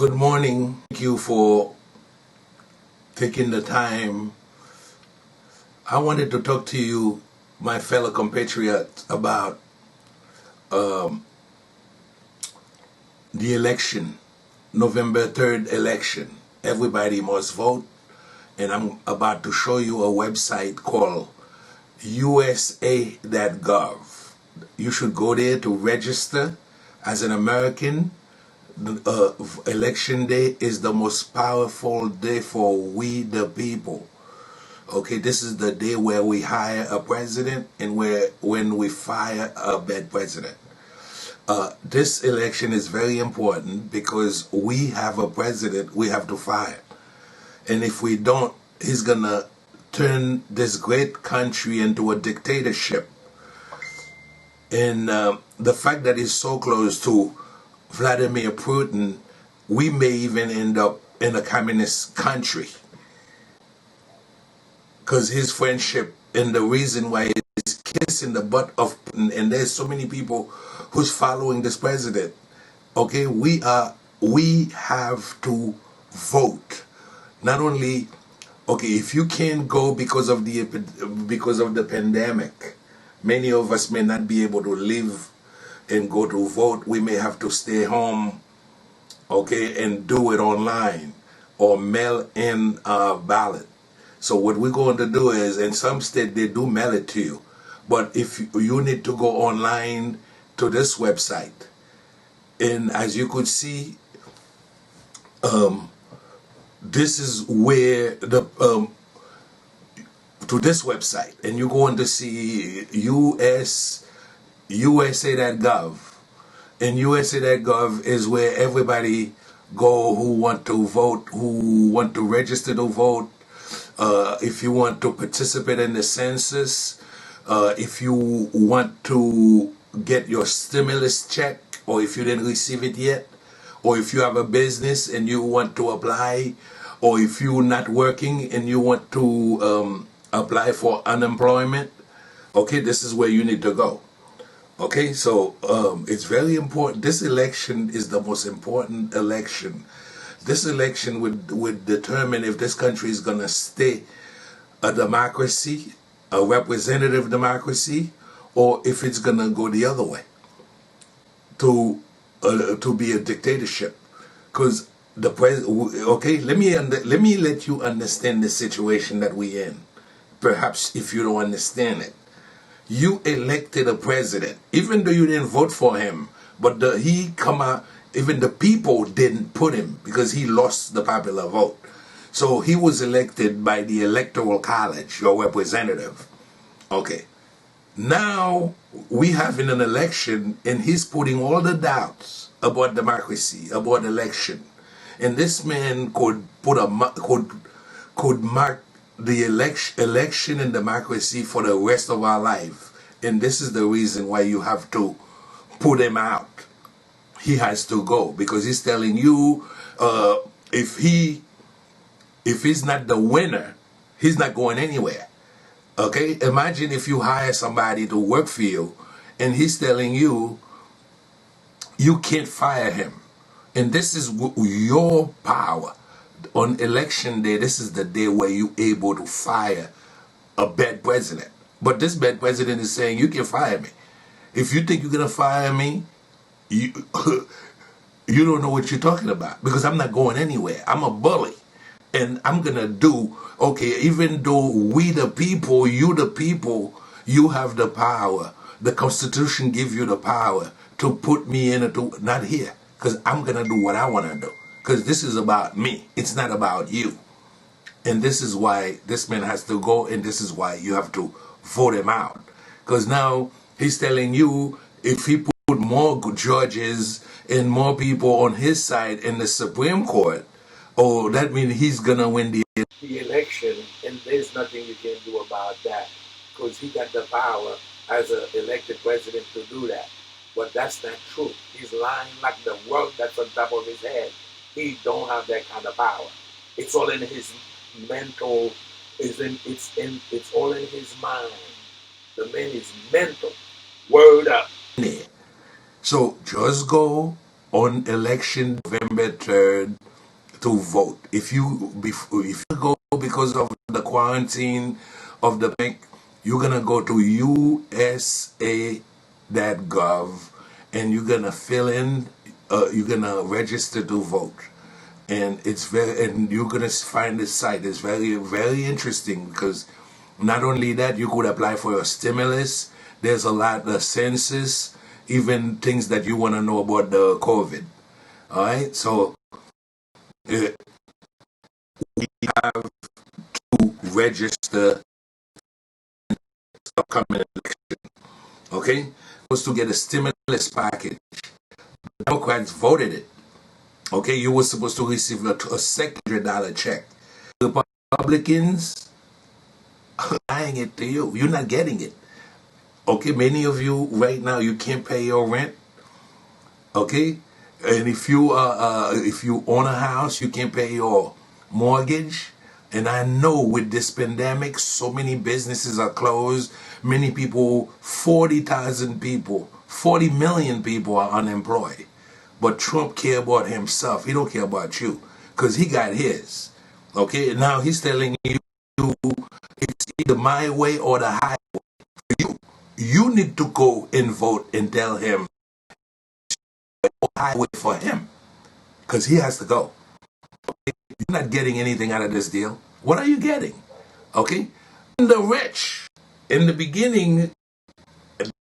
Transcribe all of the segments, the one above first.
Good morning. Thank you for taking the time. I wanted to talk to you, my fellow compatriots, about the election, November 3rd election. Everybody must vote, and I'm about to show you a website called USA.gov. You should go there to register as an American. Election day is the most powerful day for we the people. Okay, this is the day where we hire a president and when we fire a bad president. This election is very important because we have a president we have to fire. And if we don't, he's gonna turn this great country into a dictatorship. And the fact that he's so close to Vladimir Putin, we may even end up in a communist country. Because his friendship and the reason why he's kissing the butt of Putin, and there's so many people who's following this president. Okay, we have to vote. Not only, okay, if you can't go because of the pandemic, many of us may not be able to live and go to vote. We may have to stay home, okay, and do it online or mail in a ballot. So what we're going to do is, in some state they do mail it to you, but if you need to go online to this website, and as you could see, this is where the to this website, and you're going to see USA.gov, and USA.gov is where everybody go who want to vote, who want to register to vote. If you want to participate in the census, if you want to get your stimulus check, or if you didn't receive it yet, or if you have a business and you want to apply, or if you're not working and you want to apply for unemployment, okay, this is where you need to go. Okay, so it's very important. This election is the most important election. This election would determine if this country is going to stay a democracy, a representative democracy, or if it's going to go the other way to be a dictatorship. Because the president, okay, let me let you understand the situation that we're in. Perhaps if you don't understand it, you elected a president, even though you didn't vote for him, but even the people didn't put him because he lost the popular vote. So he was elected by the Electoral College, your representative. Okay. Now we have in an election, and he's putting all the doubts about democracy, about election, and this man could mark the election and democracy for the rest of our life. And this is the reason why you have to put him out. He has to go because he's telling you if he's not the winner, he's not going anywhere. Okay, imagine if you hire somebody to work for you and he's telling you you can't fire him. And this is your power. On election day, this is the day where you're able to fire a bad president. But this bad president is saying you can fire me. If you think you're going to fire me, you you don't know what you're talking about, because I'm not going anywhere. I'm a bully. And I'm going to do, okay, even though we the people, you the people, you have the power. The Constitution gives you the power to put me in not here, because I'm going to do what I want to do. Because this is about me. It's not about you. And this is why this man has to go, and this is why you have to vote him out. Because now he's telling you if he put more judges and more people on his side in the Supreme Court, oh, that means he's going to win the election, and there's nothing you can do about that because he got the power as an elected president to do that. But that's not true. He's lying like the world that's on top of his head. He don't have that kind of power. It's all in his mental, it's all in his mind. The man is mental. Word up. So just go on election November 3rd to vote. If you go because of the quarantine of the bank, you're gonna go to USA.gov and you're gonna fill in. You're gonna register to vote, and you're gonna find the site. It's very very interesting because not only that, you could apply for a stimulus. There's a lot of census, even things that you want to know about the COVID. All right, so we have to register upcoming election. Okay, was to get a stimulus package. Democrats voted it. Okay, you were supposed to receive a $600 check. Republicans are lying it to you. You're not getting it. Okay, many of you right now you can't pay your rent. Okay, and if you own a house, you can't pay your mortgage. And I know with this pandemic, so many businesses are closed. Many people, 40,000 people, 40 million people are unemployed. But Trump care about himself. He don't care about you because he got his. Okay, now he's telling you it's either my way or the highway. You need to go and vote and tell him highway for him because he has to go. Okay? You're not getting anything out of this deal. What are you getting? Okay, and the rich in the beginning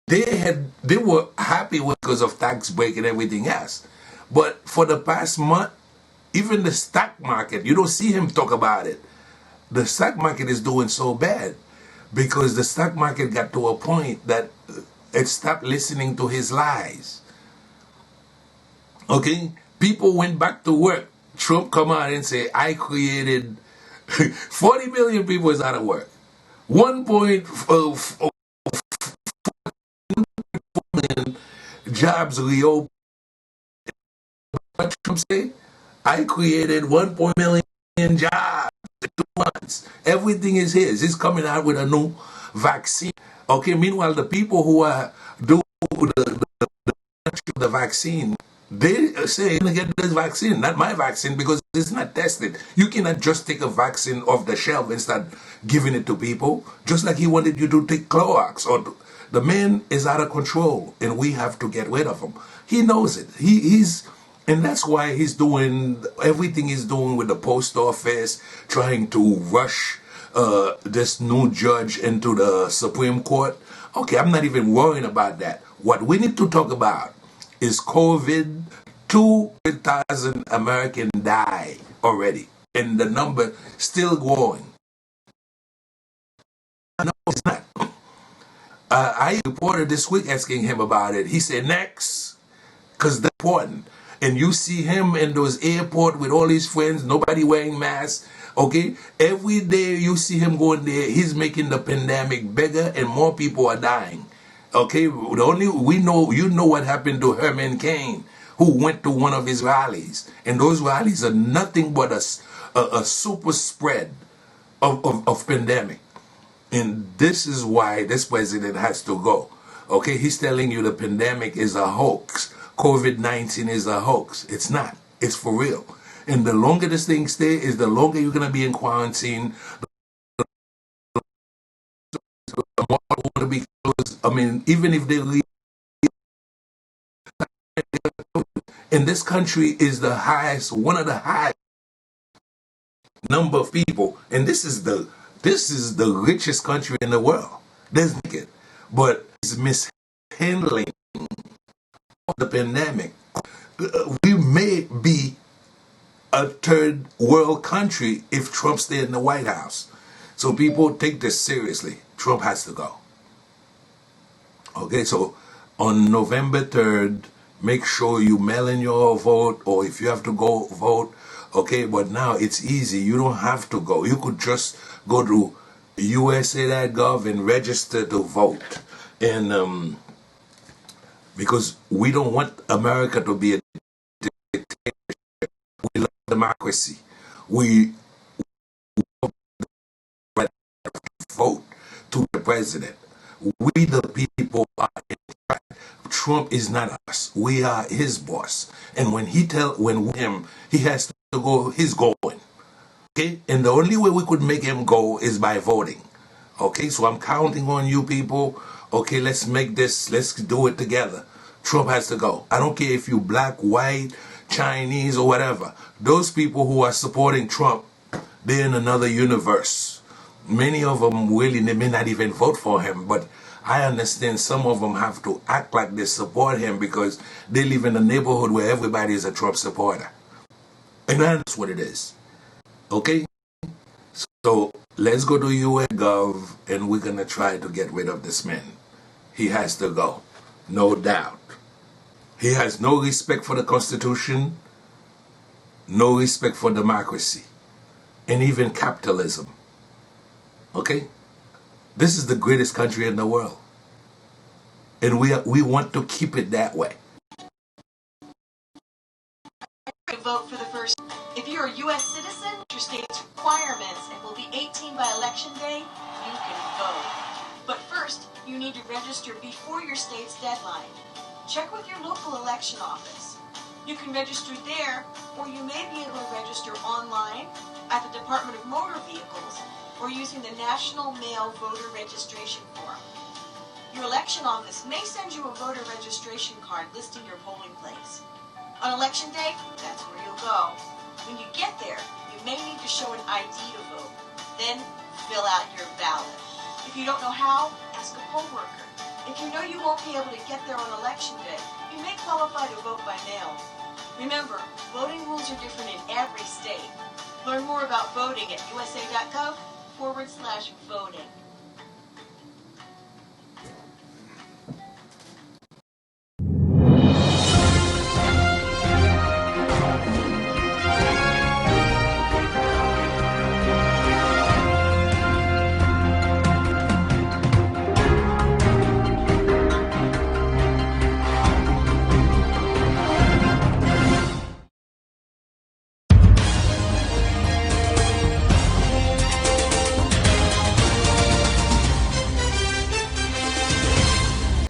they were happy because of tax break and everything else, but for the past month, even the stock market, you don't see him talk about it. The stock market is doing so bad because the stock market got to a point that it stopped listening to his lies. Okay, people went back to work. Trump come out and say, I created 40 million people is out of work. 1.4 million jobs reopened. What Trump say? I created 1 million jobs in 2 months. Everything is his. He's coming out with a new vaccine. Okay, meanwhile, the people who are doing the vaccine, they say you're gonna get this vaccine, not my vaccine, because it's not tested. You cannot just take a vaccine off the shelf and start giving it to people, just like he wanted you to take Clorox. Or the man is out of control, and we have to get rid of him. He knows it. And that's why he's doing everything he's doing with the post office, trying to rush this new judge into the Supreme Court. Okay, I'm not even worrying about that. What we need to talk about is COVID. 200,000 Americans die already, and the number still growing. No, it's not. I reported this week asking him about it. He said next, because that's important. And you see him in those airport with all his friends, nobody wearing masks. Okay, every day you see him going there, he's making the pandemic bigger and more people are dying. Okay, we know, you know what happened to Herman Cain, who went to one of his rallies, and those rallies are nothing but a super spread of pandemic. And this is why this president has to go. Okay, he's telling you the pandemic is a hoax. COVID-19 is a hoax. It's not. It's for real. And the longer this thing stays, is the longer you're going to be in quarantine. The more want to be closed. I mean, even if they leave, in this country is the highest, one of the highest number of people. And this is the richest country in the world. There's it. But it's mishandling the pandemic. We may be a third world country if Trump stayed in the White House. So people take this seriously. Trump has to go. Okay, so on November 3rd, make sure you mail in your vote, or if you have to go vote, okay, but now it's easy. You don't have to go. You could just go to USA.gov and register to vote. And because we don't want America to be a dictatorship. We love democracy. We vote to the president. We the people are in charge. Trump is not us. We are his boss. And when he has to go, he's going. Okay? And the only way we could make him go is by voting. Okay? So I'm counting on you people. Okay, let's make this, let's do it together. Trump has to go. I don't care if you black, white, Chinese, or whatever. Those people who are supporting Trump, they're in another universe. Many of them really, they may not even vote for him, but I understand some of them have to act like they support him because they live in a neighborhood where everybody is a Trump supporter. And that's what it is. Okay? So let's go to UN Gov and we're going to try to get rid of this man. He has to go. No doubt. He has no respect for the Constitution, no respect for democracy, and even capitalism. Okay? This is the greatest country in the world. And we want to keep it that way. Vote for the first. If you're a U.S. citizen, your state's requirements and will be 18 by election day, you can vote. But first, you need to register before your state's deadline. Check with your local election office. You can register there, or you may be able to register online at the Department of Motor Vehicles or using the National Mail Voter Registration Form. Your election office may send you a voter registration card listing your polling place. On election day, that's where you'll go. When you get there, you may need to show an ID to vote. Then, fill out your ballot. If you don't know how, ask a poll worker. If you know you won't be able to get there on election day, you may qualify to vote by mail. Remember, voting rules are different in every state. Learn more about voting at usa.gov/voting.